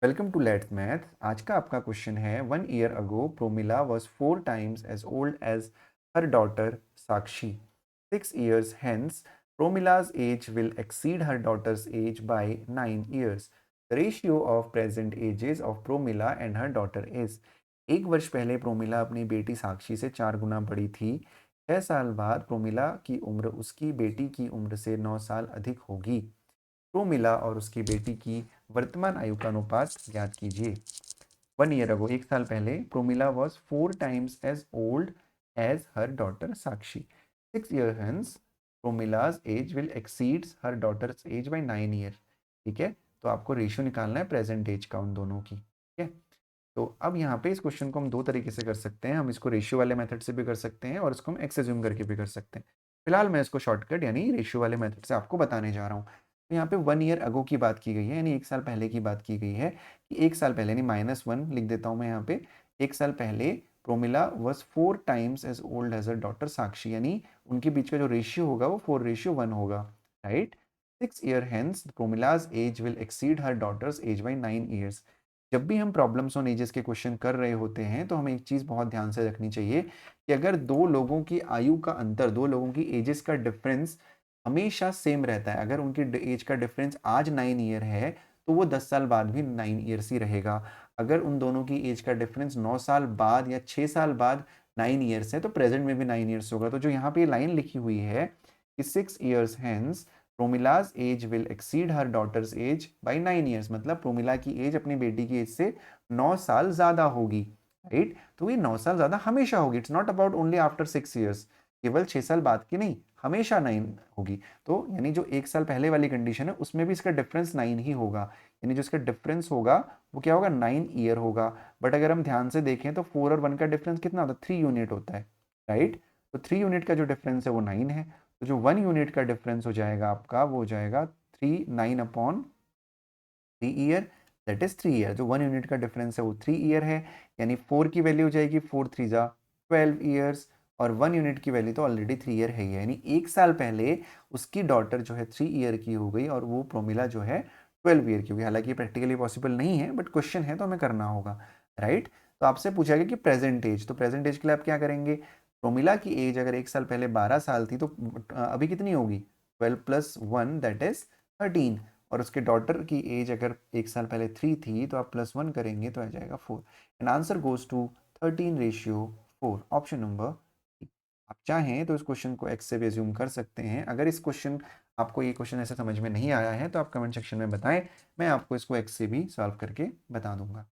Welcome to let's math. आज का आपका क्वेश्चन है 1 year ago Promila was 4 times as old as her daughter Sakshi. 6 years hence Promila's age will exceed her daughter's age by 9 years. The ratio of present ages of Promila and her daughter is। 1 वर्ष पहले प्रोमिला अपनी बेटी साक्षी से 4 गुना बड़ी थी। 6 साल बाद प्रोमिला की उम्र उसकी बेटी की उम्र से 9 साल अधिक होगी। प्रोमिला और उसकी बेटी की वर्तमान आयु का अनुपात ज्ञात कीजिए। 1 ईयर अगो, 1 साल पहले, Promila was 4 times as old as her daughter Sakshi. 6 years hence Promila's age will exceeds her daughter's age by 9 year। ठीक है, तो आपको रेशियो निकालना है प्रेजेंट एज का उन दोनों की। ठीक है, तो अब यहाँ पे इस क्वेश्चन को हम दो तरीके से कर सकते हैं। हम इसको रेशियो वाले मेथड से भी कर सकते हैं और इसको हम एक्स एज्यूम करके भी कर सकते हैं। फिलहाल मैं इसको शॉर्टकट यानी रेशियो वाले मेथड से आपको बताने जा रहा हूँ। तो यहाँ पे 1 ईयर अगो की बात की गई है, यानी 1 साल पहले की बात की गई है कि 1 साल पहले, यानी -1 लिख देता हूँ मैं यहाँ पे। 1 साल पहले Promila was 4 times as old age a daughter Sakshi, यानी उनके बीच का जो रेशियो होगा वो 4:1 होगा। Right. 6 year hence Promila's age will exceed her daughter's age by 9 years। जब भी हम प्रॉब्लम्स ऑन एजेस के क्वेश्चन कर रहे होते हैं तो हमें एक चीज़ बहुत ध्यान से रखनी चाहिए कि अगर दो लोगों की आयु का अंतर, दो लोगों की एजेस का डिफरेंस हमेशा सेम रहता है, अगर उनकी एज का डिफरेंस आज 9 ईयर है तो वो 10 साल बाद भी 9 ईयर्स ही रहेगा। अगर उन दोनों की एज का डिफरेंस 9 साल बाद या 6 साल बाद 9 ईयर्स है तो प्रेजेंट में भी 9 ईयर्स होगा। तो जो यहाँ पे लाइन लिखी हुई है कि 6 years hence Promila's age will exceed her daughter's age by 9 years, मतलब प्रोमिला की एज अपनी बेटी की एज से 9 साल ज्यादा होगी। राइट, तो ये 9 साल ज्यादा हमेशा होगी। It's not about only after 6 years, केवल 6 साल बाद की नहीं, हमेशा 9 होगी। तो यानी जो 1 साल पहले वाली कंडीशन है उसमें भी इसका डिफरेंस 9 ही होगा, यानी जो इसका डिफरेंस होगा वो क्या होगा, 9 ईयर होगा। बट अगर हम ध्यान से देखें तो 4 और 1 का डिफरेंस कितना होता है, 3 यूनिट होता है। राइट, तो 3 यूनिट का जो डिफरेंस है वो 9 है। तो जो 1 यूनिट का डिफरेंस हो जाएगा आपका वो हो जाएगा 9/3 ईयर, दैट इज 3 ईयर। जो 1 यूनिट का डिफरेंस है वो 3 ईयर है, यानी 4 की वैल्यू हो जाएगी 4 3 जा 12 ईयर्स, और 1 यूनिट की वैल्यू तो ऑलरेडी 3 ईयर है ही है, यानी 1 साल पहले उसकी डॉटर जो है 3 ईयर की हो गई और वो प्रोमिला जो है 12 ईयर की हो गई। हालांकि प्रैक्टिकली पॉसिबल नहीं है बट क्वेश्चन है तो हमें करना होगा। राइट, तो आपसे पूछा गया कि प्रेजेंट एज, तो प्रेजेंट एज के लिए आप क्या करेंगे, प्रोमिला की एज अगर 1 साल पहले 12 साल थी तो अभी कितनी होगी, 12+1 दैट इज 13। और उसके डॉटर की एज अगर 1 साल पहले 3 थी तो आप +1 करेंगे तो आ जाएगा 4। And answer goes to 13:4, option number. आप चाहें तो इस क्वेश्चन को एक्स से भी एज्यूम कर सकते हैं। अगर इस क्वेश्चन आपको ये क्वेश्चन ऐसे समझ में नहीं आया है तो आप कमेंट सेक्शन में बताएं, मैं आपको इसको एक्स से भी सॉल्व करके बता दूंगा।